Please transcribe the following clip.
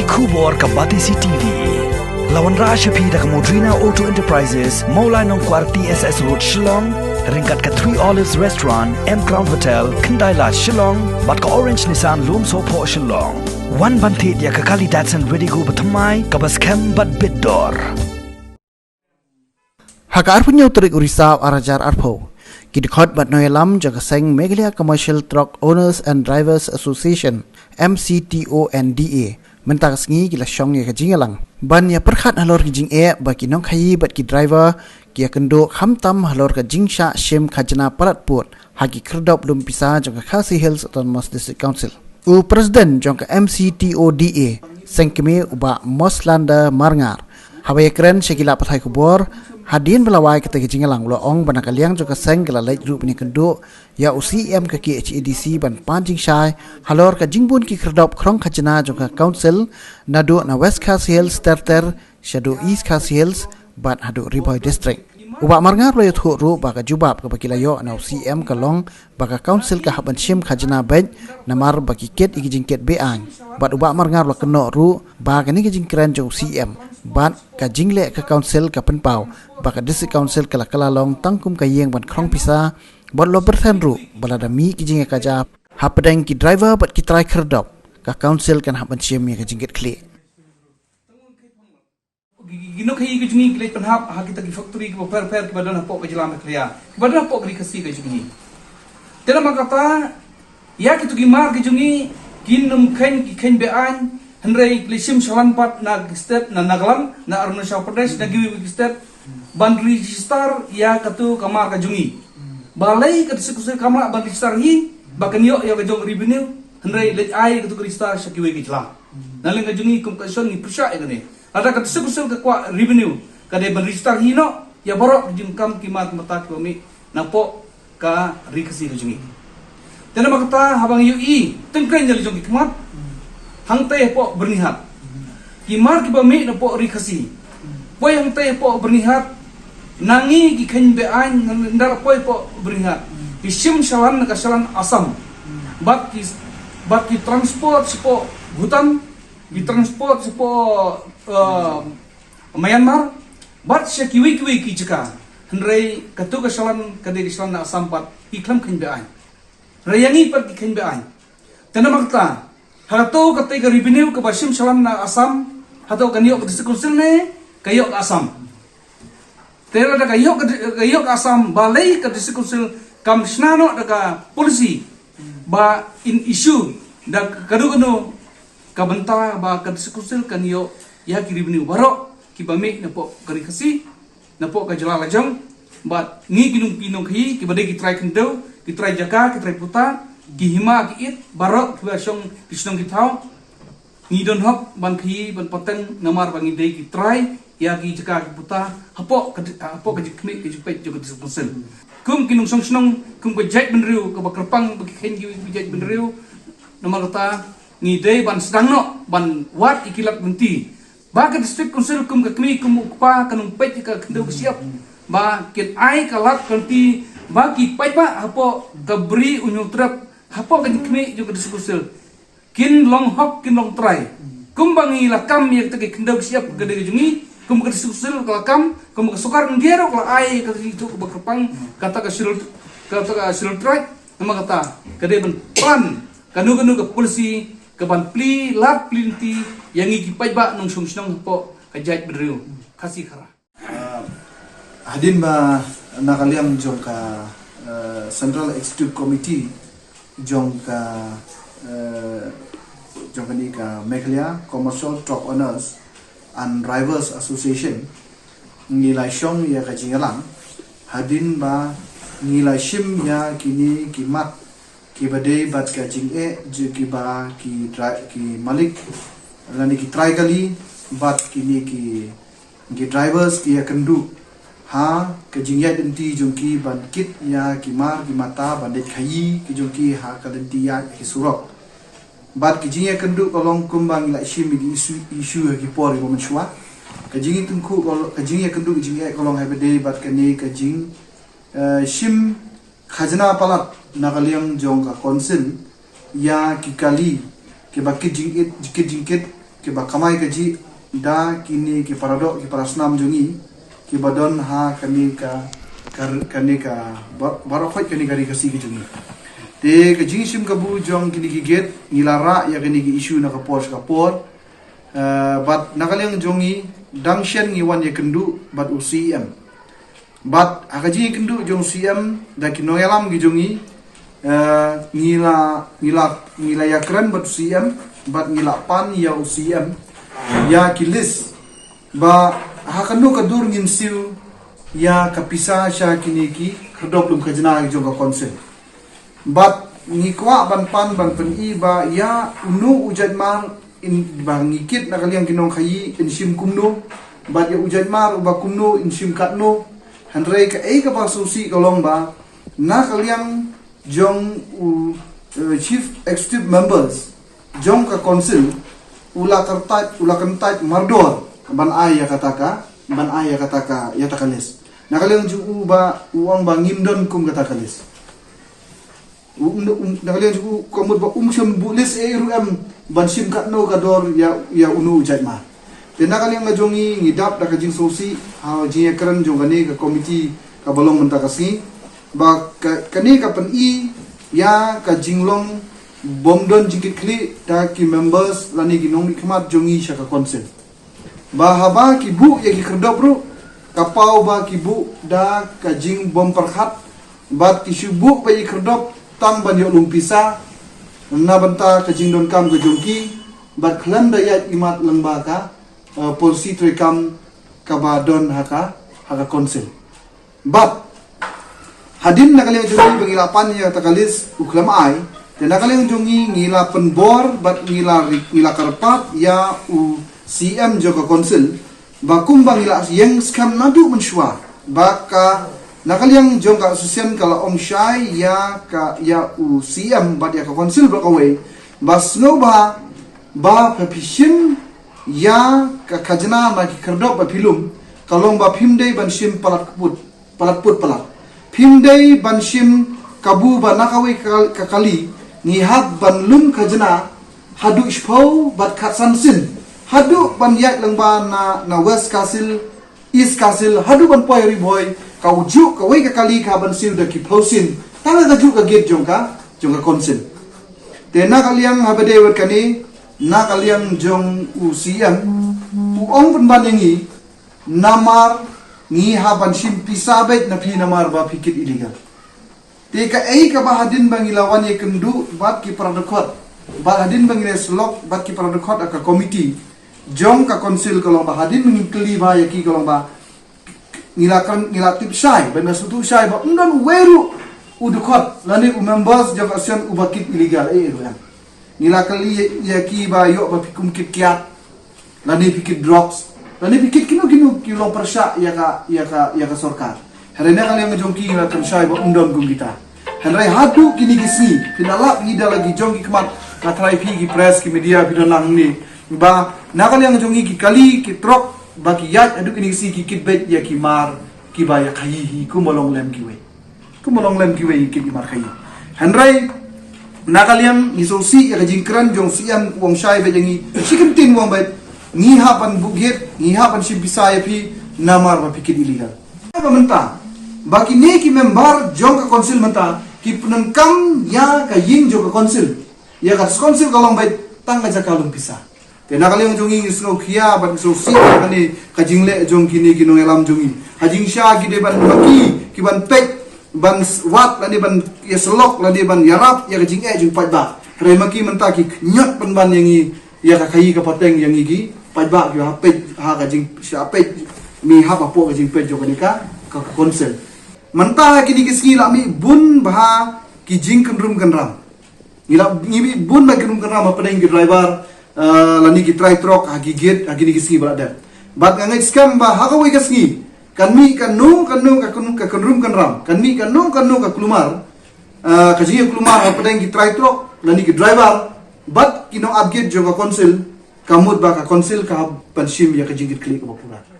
Kubor ka Batisi TV. Lawan Rashapi da Modrina Auto Enterprises, Maulai Nongkwar TSS Road Shillong, ringkat ka 3 Olives Restaurant, M Crown Hotel, Kendaila Shillong, bat ka Orange Nissan Lumso Po Shillong. Wan bantit ya ka Kali Datsun ready go batamai ka baskem bat biddor. Hakar punya uterik urisau arajar arpo. Kidikot bat noyalam jaga seng Meghalaya Commercial Truck Owners and Drivers Association MCTONDA mentak sengi gila syong ya kajingalang. Ban ya perkhat halor kijing bagi nong khayi bat ki driver kia kendo hamtam halor kajing sha shem khajana paratpur hagi kerdop lum pisa jaga Khasi Hills Autonomous District Council. U President jaga MCTODA sengkeme uba Moslanda Marngar. Hawai keren syakila pathai kubor hadin belawai kata kijingalang loong banakaliang juga seng gala lait group ni kendo ya UCM ke HEDC ban panjing syai halor ka jingbun ki kerdop krong khajana juga council nadu na West Khasi Hills terter shadow East Khasi Hills ban hadu Riboy district uba marngar lo yuthu ru baka jubab ka bakilayo na UCM kalong baka council ka haban shim khajana bed namar baki ket igijing ket beang bat uba marngar lo keno ru baka ni kijing keren jo UCM bat ka jingle ka council ka penpau baka district council kala kala long tangkum ka yeng ban krong pisa bot lo berthen ru balada mi kijing ka ja hapdeng ki driver bat ki try kerdop ka council kan haban shim ya ka jingket kle gino khayi ke jungi kle panhap ha kita ki factory ki fer ki badan hapok ke jilam khliya badan hapok ri khasi ke jungi tela makata ya ki tu ki mar ki jungi kinum khen ki khen be an henrei klishim shalan pat na state na nagalan na Arunachal Pradesh na giwi state ban register ya katu kamar ka jungi balai ka disekusir kamar ban register hi bakanyo ya ka jong revenue henrei let ai katu register shakiwi ki jla naling ka jungi kum ka son ni prisha igane ada ka disekusir ka kwa revenue ka de ban register hi no ya borok jingkam kimat mata kami na po ka rikasi ka jungi tena makata habang UI tengkren jali jungi kimat hangtai po bernihat kimar ki bami na po rikasi poy hangtai po bernihat nangi ki khen be an ndar poy po bernihat isim shalan ka shalan asam bak ki transport po Bhutan ki transport po Myanmar bat se kiwi ki jika henrei katu ka shalan ka de shalan asam pat iklam khen be an rayangi pat ki khen be an tena makta hato katai ka revenue ka basim shalan na Asam hato kanyo ka district council ne kayo ka Asam tera da kayo ka Asam balai ka district council kam snano da ka policy ba in issue da kadu ka banta ba ka district council kanyo ya ki revenue baro ki bami na po kari kasi na po ka jalala jang ba ngi ginung pinong hi ki badai ki try kendo ki try jaka ki try puta gihima kiit barok version kisnong kitau ngidon hok ban khi ban pateng namar bangi dei ki try ya ki jaka ki puta hapo ka jikmi ki jupet jogot diskusel kum kinung song snong kum ka jait benriu ka bakrpang ba khen gi jait benriu namar ta ngi dei ban sedang no ban wat ikilat benti ba ka district council kum ka kmi kum pa kanung pet ka kendo siap ba kit ai kalat kanti ba ki pai ba hapo ka bri unyutrap hapo kan kmi juga diskusil kin long hok kin long try kumbangi lakam yang tegi kendau siap gede jungi kum ka diskusil lakam kum ka sukar ngero kala ai ka itu bakrpang kata ka sil try nama kata gede ben plan kanu ka polisi ka ban pli lat plinti yang iki pai ba nong sung snong hapo ka jait beriu kasih khara hadin ba nakaliam jong ka Central Executive Committee jong ni ka Meghalaya Commercial Truck Owners and Drivers Association ngilai syong ya ka jingalang hadin ba ngilai shim ya kini kimat ki badai bat ka jinge je ki ba ki malik lani ki try kali bat kini ki drivers ki ya kendu ha ke jingya denti jongki ban kit ya kimar ki mata bandet khayi ki jongki ha ka denti ya ki surok bat ki jingya kendu kolong kumbang la shimi gi isu ki por ki menchwa ka jingi tungku ka jingya kendu ki jingya kolong ha bede bat ka ne ka jing shim khajna palat nagaliang jong ka council ya ki kali ke bakit jingit ki ba kamai kaji da kini ki paradok ki parasnam jungi ki badon ha kani ka barokhot kani gari kasi ki jungi te ka jingsim ka bu jong kini ki get nilara ya kini ki issue na ka por but nakaleng jongi dangshen ngi wan ye kendu but UCM but akaji kendu jong CM da ki noyalam gi jongi ngila ya keren but CM but ngila pan ya UCM ya kilis ba hakandu kadur ngin siu ya kapisa sha kini ki khadop lum khajna gi jong ka konsel but ngikwa ban pan ban pen I ba ya unu ujat mar in bang ngikit nakaliang kinong khayi in sim kumno but ya ujat mar ba kumno in sim katno handrai ka ka ba susi kolong ba nakaliang jong chief executive members jong ka council ula kantat mardor ban ay kataka ya takalis nakaliang ju ba uang ba ngimdon kum katakalis nakalian juga komod ba umsum bulis ruam bansim katno kador ya unu jatma te nakalian ngajongi ngidap da kajing sosi ha jinga kran jongane ka komiti ka balong mentakasi ba kani ka pen I ya ka jinglong bomdon jingkit kli da ki members lani ginong nikmat jongi sha ka konsen ba haba ki bu ya ki kerdop ru kapau ba ki bu da ka jing bom perhat bat ki shubu ba ki kerdop tang ban yo lumpisa na banta ka jingdon kam ka jongki bat khlan da ya imat lengba ka polisi trekam ka badon haka konsil bat hadin nakaliang jongi bangilapan ya takalis uklam ai dan nakaliang jongi ngila penbor bat ngila karpat ya u CM jo ka konsil bakum bangila yang skam nadu menshwa baka nakaliang jong ka asosian kala om shai ya u CM bat ya ka konsil bakaway bas no ba papishim ya ka kajna na ki kerdop ba pilum kalong ba pimdei banshim palat pimdei banshim kabu ba nakaway ka kali ni hab ban lum kajna hadu ishpau bat katsansin hadu ban yak langba na west kasil east kasil hadu ban poy riboy kau juk kau ka kali ka ban sil da ki pausin tanga ka juk ka get jong ka konsen te nakaliang habade wat kani nakaliang jong UCM ong pun ban yangi namar ni haban sim pisabet na pi namar ba pikit illegal te ka ka bahadin bangilawan ye kendu bat ki pradokot ba hadin bangile slok bat ki pradokot aka komiti jong ka konsil kolong bahadin mengikli ba yaki kolong ba ngila tip sai benda sutu sai ba undon weru udukot lani members jong asion ubakit illegal ruam ngila kali yaki ba yo ba pikum kit kiat lani pikit drugs lani pikit kino persya ya ka sorkar herena kali yang jongki ngila kan sai ba undon gum kita henrai hadu kini gisi pinala ida lagi jongki kemat katrai pi ki press ki media bidonang ni ba nakal yang jongi ki kali ki trok baki yat aduk ini si ki kitbet ya ki mar ki ba ya khayi ku molong lem ki we ki mar khayi handrai nakal yang isosi ya jingkran jong siam wong shai be jangi sikentin wong ba ni hapan buget ni hapan si bisa ya pi namar ba pikir illegal ba menta baki ne ki member jong ka konsil menta ki penengkam ya ka ying jong ka konsil ya ka konsil kalong ba tang ka jakalung pisah te nakaliang jongi ngisno khia ban so si kani kajingle jong kini ginong elam jongi hajing sha gide ban baki ki ban pek ban wat lani ban yeslok lani ban yarap ya kajing jung pajba remaki mentaki nyot ban ban yangi ya ka kai ka pateng yangi gi pajba ki ha pek ha kajing sha pek mi ha ba po kajing pek jong ka konsel menta kini kiski lami bun bah ki jing kenrum kenram ngila ngibi bun ba kenrum kenram apa deng driver lani ki try trok hagi gate hagi ni kisgi balada bat ngai skam ba hakawi kasgi kanmi kanu ka kunrum kan ram kanmi kanu ka klumar kaji klumar apa deng ki try trok lani ki driver bat kino upgrade jo ka konsil kamut ba ka konsil ka panshim ya ka jingit klik ba pura